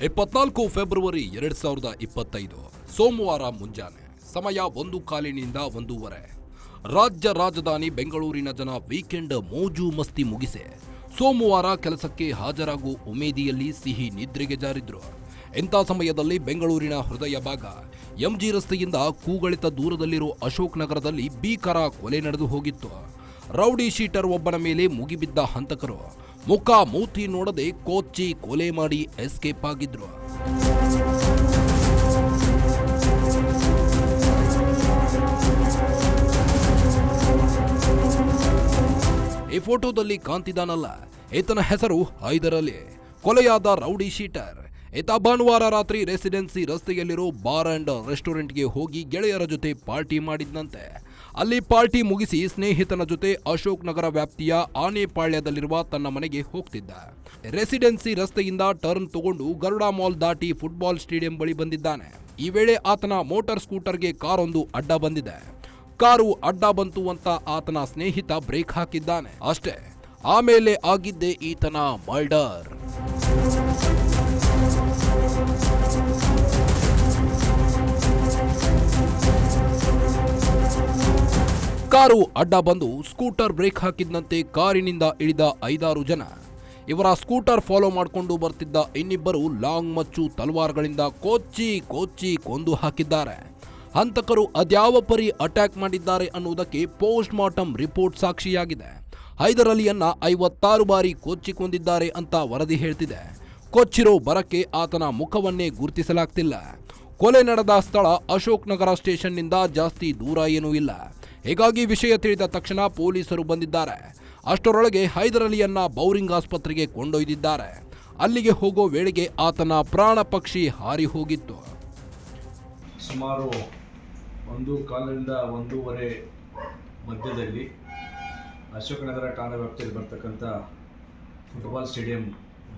24 February 2025 ಸೋಮವಾರ ಮುಂಜಾನೆ ಸಮಯ 1:15 ರಾಜ್ಯ ರಾಜಧಾನಿ ಬೆಂಗಳೂರಿನ ಜನ ವೀಕೆಂಡ್ ಮೋಜು ಮಸ್ತಿ ಮುಗಿಸಿ ಸೋಮವಾರ ಕೆಲಸಕ್ಕೆ ಹಾಜರಾಗುವ ಉಮೇದಿಯಲ್ಲಿ ಸಿಹಿ ನಿದ್ರೆಗೆ ಜಾರಿದ್ರು. ಇಂಥ ಸಮಯದಲ್ಲಿ ಬೆಂಗಳೂರಿನ ಹೃದಯ ಭಾಗ ಎಂಜಿ ರಸ್ತೆಯಿಂದ ಕೂಗಳಿತ ದೂರದಲ್ಲಿರೋ ಅಶೋಕ್ ನಗರದಲ್ಲಿ ಭೀಕರ ಕೊಲೆ ನಡೆದು ಹೋಗಿತ್ತು. ರೌಡಿ ಶೀಟರ್ ಒಬ್ಬನ ಮೇಲೆ ಮುಗಿಬಿದ್ದ ಹಂತಕರು ಮುಖ ಮೂತಿ ನೋಡದೆ ಕೊಚ್ಚಿ ಕೊಲೆ ಮಾಡಿ ಎಸ್ಕೇಪ್ ಆಗಿದ್ರು. ಈ ಫೋಟೋದಲ್ಲಿ ಕಾಂತಿದಾನಲ್ಲ, ಈತನ ಹೆಸರು ಹೈದರ್ ಅಲಿ. ಕೊಲೆಯಾದ ರೌಡಿ ಶೀಟರ್ ಈತ ಭಾನುವಾರ ರಾತ್ರಿ ರೆಸಿಡೆನ್ಸಿ ರಸ್ತೆಯಲ್ಲಿರೋ ಬಾರ್ ಅಂಡ್ ರೆಸ್ಟೋರೆಂಟ್ಗೆ ಹೋಗಿ ಗೆಳೆಯರ ಜೊತೆ ಪಾರ್ಟಿ ಮಾಡಿದ್ನಂತೆ. ಅಲ್ಲಿ ಪಾರ್ಟಿ ಮುಗಿಸಿ ಸ್ನೇಹಿತನ ಜೊತೆ ಅಶೋಕ್ ನಗರ ವ್ಯಾಪ್ತಿಯ ಆನೆಪಾಳ್ಯದಲ್ಲಿರುವ ತನ್ನ ಮನೆಗೆ ಹೋಗ್ತಿದ್ದ. ರೆಸಿಡೆನ್ಸಿ ರಸ್ತೆಯಿಂದ ಟರ್ನ್ ತಗೊಂಡು ಗರುಡ ಮಾಲ್ ದಾಟಿ ಫುಟ್ಬಾಲ್ ಸ್ಟೇಡಿಯಂ ಬಳಿ ಬಂದಿದ್ದಾನೆ. ಈ ವೇಳೆ ಆತನ ಮೋಟಾರ್ ಸ್ಕೂಟರ್ಗೆ ಕಾರೊಂದು ಅಡ್ಡ ಬಂದಿದೆ. ಕಾರು ಅಡ್ಡ ಬಂತು ಅಂತ ಆತನ ಸ್ನೇಹಿತ ಬ್ರೇಕ್ ಹಾಕಿದ್ದಾನೆ ಅಷ್ಟೇ. ಆಮೇಲೆ ಆಗಿದ್ದೇ ಈತನ ಮರ್ಡರ್. ಕಾರು ಅಡ್ಡ ಬಂದು ಸ್ಕೂಟರ್ ಬ್ರೇಕ್ ಹಾಕಿದ್ದಂತೆ ಕಾರಿನಿಂದ ಇಳಿದ 5-6 ಜನ ಇವರ ಸ್ಕೂಟರ್ ಫಾಲೋ ಮಾಡಿಕೊಂಡು ಬರ್ತಿದ್ದ ಇನ್ನಿಬ್ಬರು ಲಾಂಗ್ ಮಚ್ಚು ತಲವಾರ್ಗಳಿಂದ ಕೊಚ್ಚಿ ಕೊಂದು ಹಾಕಿದ್ದಾರೆ. ಹಂತಕರು ಅದ್ಯಾವ ಪರಿ ಅಟ್ಯಾಕ್ ಮಾಡಿದ್ದಾರೆ ಅನ್ನುವುದಕ್ಕೆ ಪೋಸ್ಟ್ ಮಾರ್ಟಮ್ ರಿಪೋರ್ಟ್ ಸಾಕ್ಷಿಯಾಗಿದೆ. ಹೈದರ್ ಅಲಿಯನ್ನ 56 ಬಾರಿ ಕೊಚ್ಚಿ ಕೊಂದಿದ್ದಾರೆ ಅಂತ ವರದಿ ಹೇಳ್ತಿದೆ. ಕೊಚ್ಚಿರೋ ಬರಕ್ಕೆ ಆತನ ಮುಖವನ್ನೇ ಗುರುತಿಸಲಾಗ್ತಿಲ್ಲ. ಕೊಲೆ ನಡೆದ ಸ್ಥಳ ಅಶೋಕ್ ನಗರ ಸ್ಟೇಷನ್ನಿಂದ ಜಾಸ್ತಿ ದೂರ ಏನೂ ಇಲ್ಲ. ಹೀಗಾಗಿ ವಿಷಯ ತಿಳಿದ ತಕ್ಷಣ ಪೊಲೀಸರು ಬಂದಿದ್ದಾರೆ. ಅಷ್ಟರೊಳಗೆ ಹೈದರ್ ಅಲಿಯನ್ನ ಬೌರಿಂಗ್ ಆಸ್ಪತ್ರೆಗೆ ಕೊಂಡೊಯ್ದಿದ್ದಾರೆ. ಅಲ್ಲಿಗೆ ಹೋಗೋ ವೇಳೆಗೆ ಆತನ ಪ್ರಾಣ ಪಕ್ಷಿ ಹಾರಿ ಹೋಗಿತ್ತು. ಸುಮಾರು 1:15 1:30 ಮಧ್ಯದಲ್ಲಿ ಅಶೋಕನಗರ ಠಾಣಾ ವ್ಯಾಪ್ತಿಯಲ್ಲಿ ಬರ್ತಕ್ಕಂಥ ಫುಟ್ಬಾಲ್ ಸ್ಟೇಡಿಯಂ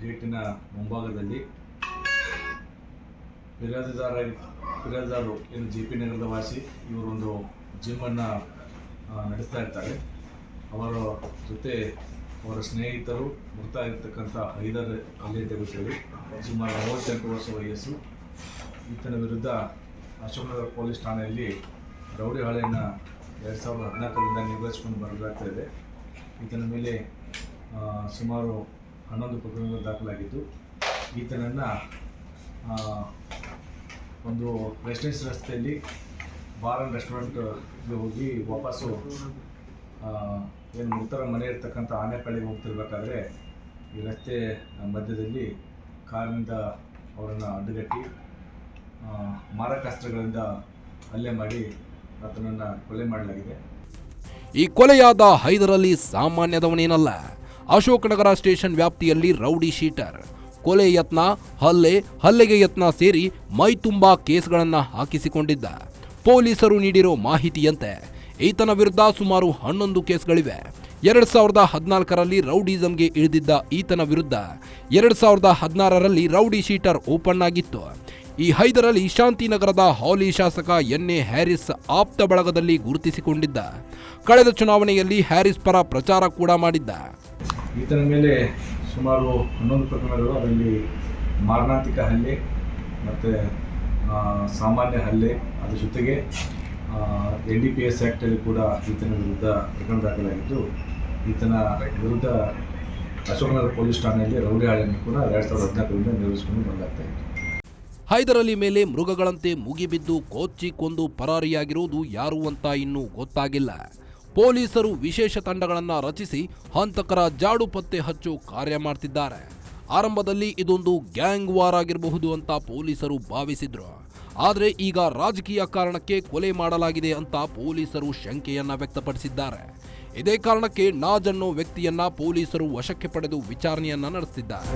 ಗೇಟಿನ ಮುಂಭಾಗದಲ್ಲಿ ಫಿರಾಜದಾರು ಏನು JP ನಗರದ ವಾಸಿ ಇವರೊಂದು ಜಿಮ್ಮನ್ನು ನಡೆಸ್ತಾ ಇರ್ತಾರೆ. ಅವರ ಜೊತೆ ಅವರ ಸ್ನೇಹಿತರು ಮೃತ ಆಗಿರ್ತಕ್ಕಂಥ ಹೈದರ್ ಅಲಿ ಅಂತ ಹೇಳಿ ಸುಮಾರು 38 ವರ್ಷ ವಯಸ್ಸು. ಈತನ ವಿರುದ್ಧ ಅಶೋಕನಗರ ಪೊಲೀಸ್ ಠಾಣೆಯಲ್ಲಿ ರೌಡಿ ಹಾಳೆಯನ್ನು 2014ರಿಂದ ನಿರ್ವಹಿಸಿಕೊಂಡು ಬರಲಾಗ್ತಾ ಇದೆ. ಈತನ ಮೇಲೆ ಸುಮಾರು 11 ಪ್ರಕರಣಗಳು ದಾಖಲಾಗಿದ್ದು ಈತನನ್ನು ಒಂದು ರೆಸಿಡೆನ್ಸ್ ರಸ್ತೆಯಲ್ಲಿ ಬಾರ್ ಆ್ಯಂಡ್ ರೆಸ್ಟೋರೆಂಟ್ಗೆ ಹೋಗಿ ವಾಪಸ್ಸು ಏನು ಮೃತರ ಮನೆ ಇರ್ತಕ್ಕಂಥ ಆನೆಪಾಳ್ಯಗೆ ಹೋಗ್ತಿರ್ಬೇಕಾದ್ರೆ ಈ ರಸ್ತೆ ಮಧ್ಯದಲ್ಲಿ ಕಾರಿನಿಂದ ಅವರನ್ನು ಅಡ್ಡಗಟ್ಟಿ ಮಾರಕಾಸ್ತ್ರಗಳಿಂದ ಹಲ್ಲೆ ಮಾಡಿ ಆತನನ್ನು ಕೊಲೆ ಮಾಡಲಾಗಿದೆ. ಈ ಕೊಲೆಯಾದ ಹೈದರ್ ಅಲಿ ಸಾಮಾನ್ಯದವನೇನಲ್ಲ. ಅಶೋಕನಗರ ಸ್ಟೇಷನ್ ವ್ಯಾಪ್ತಿಯಲ್ಲಿ ರೌಡಿ ಶೀಟರ್, ಕೊಲೆ ಯತ್ನ, ಹಲ್ಲೆಗೆ ಯತ್ನ ಸೇರಿ ಮೈ ತುಂಬಾ ಕೇಸ್ಗಳನ್ನು ಹಾಕಿಸಿಕೊಂಡಿದ್ದ. ಪೊಲೀಸರು ನೀಡಿರೋ ಮಾಹಿತಿಯಂತೆ ಈತನ ವಿರುದ್ಧ ಸುಮಾರು 11 ಕೇಸ್ಗಳಿವೆ. 2014ರಲ್ಲಿ ರೌಡಿಸಂಗೆ ಇಳಿದಿದ್ದ ಈತನ ವಿರುದ್ಧ 2016ರಲ್ಲಿ ರೌಡಿ ಶೀಟರ್ ಓಪನ್ ಆಗಿತ್ತು. ಈ ಹೈದರ್ ಅಲಿ ಶಾಂತಿನಗರದ ಹಾಲಿ ಶಾಸಕ NA ಹ್ಯಾರಿಸ್ ಆಪ್ತ ಬಳಗದಲ್ಲಿ ಗುರುತಿಸಿಕೊಂಡಿದ್ದ. ಕಳೆದ ಚುನಾವಣೆಯಲ್ಲಿ ಹ್ಯಾರಿಸ್ ಪರ ಪ್ರಚಾರ ಕೂಡ ಮಾಡಿದ್ದ. ಈತನ ಮೇಲೆ ಸುಮಾರು 11 ಪ್ರಕರಣಗಳು, ಅದರಲ್ಲಿ ಮಾರಣಾಂತಿಕ ಹಲ್ಲೆ ಮತ್ತು ಸಾಮಾನ್ಯ ಹಲ್ಲೆ, ಅದರ ಜೊತೆಗೆ NDPS ಆ್ಯಕ್ಟಲ್ಲಿ ಕೂಡ ಈತನ ವಿರುದ್ಧ ಪ್ರಕರಣ ದಾಖಲಾಗಿದ್ದು ಈತನ ವಿರುದ್ಧ ಅಶೋಕನಗರ ಪೊಲೀಸ್ ಠಾಣೆಯಲ್ಲಿ ರೌಡಿ ಹಾಳೆಯನ್ನು ಕೂಡ 2014ರಿಂದ ನಿರ್ವಹಿಸಿಕೊಂಡು ಬರಲಾಗ್ತಾ ಇತ್ತು. ಹೈದರ್ ಅಲಿ ಮೇಲೆ ಮೃಗಗಳಂತೆ ಮುಗಿಬಿದ್ದು ಕೊಚ್ಚಿ ಕೊಂದು ಪರಾರಿಯಾಗಿರುವುದು ಯಾರು ಅಂತ ಇನ್ನೂ ಗೊತ್ತಾಗಿಲ್ಲ. ಪೊಲೀಸರು ವಿಶೇಷ ತಂಡಗಳನ್ನು ರಚಿಸಿ ಹಂತಕರ ಜಾಡು ಪತ್ತೆ ಹಚ್ಚೋ ಕಾರ್ಯ ಮಾಡ್ತಿದ್ದಾರೆ. ಆರಂಭದಲ್ಲಿ ಇದೊಂದು ಗ್ಯಾಂಗ್ ವಾರ್ ಆಗಿರಬಹುದು ಅಂತ ಪೊಲೀಸರು ಭಾವಿಸಿದ್ರು. ಆದರೆ ಈಗ ರಾಜಕೀಯ ಕಾರಣಕ್ಕೆ ಕೊಲೆ ಮಾಡಲಾಗಿದೆ ಅಂತ ಪೊಲೀಸರು ಶಂಕೆಯನ್ನ ವ್ಯಕ್ತಪಡಿಸಿದ್ದಾರೆ. ಇದೇ ಕಾರಣಕ್ಕೆ ನಾಜ್ ಅನ್ನೋ ವ್ಯಕ್ತಿಯನ್ನ ಪೊಲೀಸರು ವಶಕ್ಕೆ ಪಡೆದು ವಿಚಾರಣೆಯನ್ನ ನಡೆಸುತ್ತಿದ್ದಾರೆ.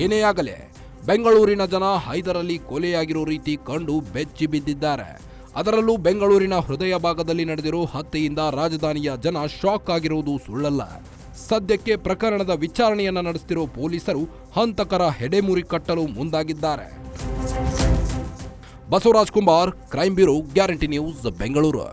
ಏನೇ ಆಗಲಿ, ಬೆಂಗಳೂರಿನ ಜನ ಹೈದರ್ ಅಲಿ ಕೊಲೆಯಾಗಿರೋ ರೀತಿ ಕಂಡು ಬೆಚ್ಚಿ ಬಿದ್ದಿದ್ದಾರೆ. ಅದರಲ್ಲೂ ಬೆಂಗಳೂರಿನ ಹೃದಯ ಭಾಗದಲ್ಲಿ ನಡೆದಿರೋ ಹತ್ಯೆಯಿಂದ ರಾಜಧಾನಿಯ ಜನ ಶಾಕ್ ಆಗಿರುವುದು ಸುಳ್ಳಲ್ಲ. ಸದ್ಯಕ್ಕೆ ಪ್ರಕರಣದ ವಿಚಾರಣೆಯನ್ನ ನಡೆಸುತ್ತಿರೋ ಪೊಲೀಸರು ಹಂತಕರ ಹೆಡೆಮುರಿ ಕಟ್ಟಲು ಮುಂದಾಗಿದ್ದಾರೆ. Basavaraj Kumbar, crime bureau, guarantee news, Bengaluru.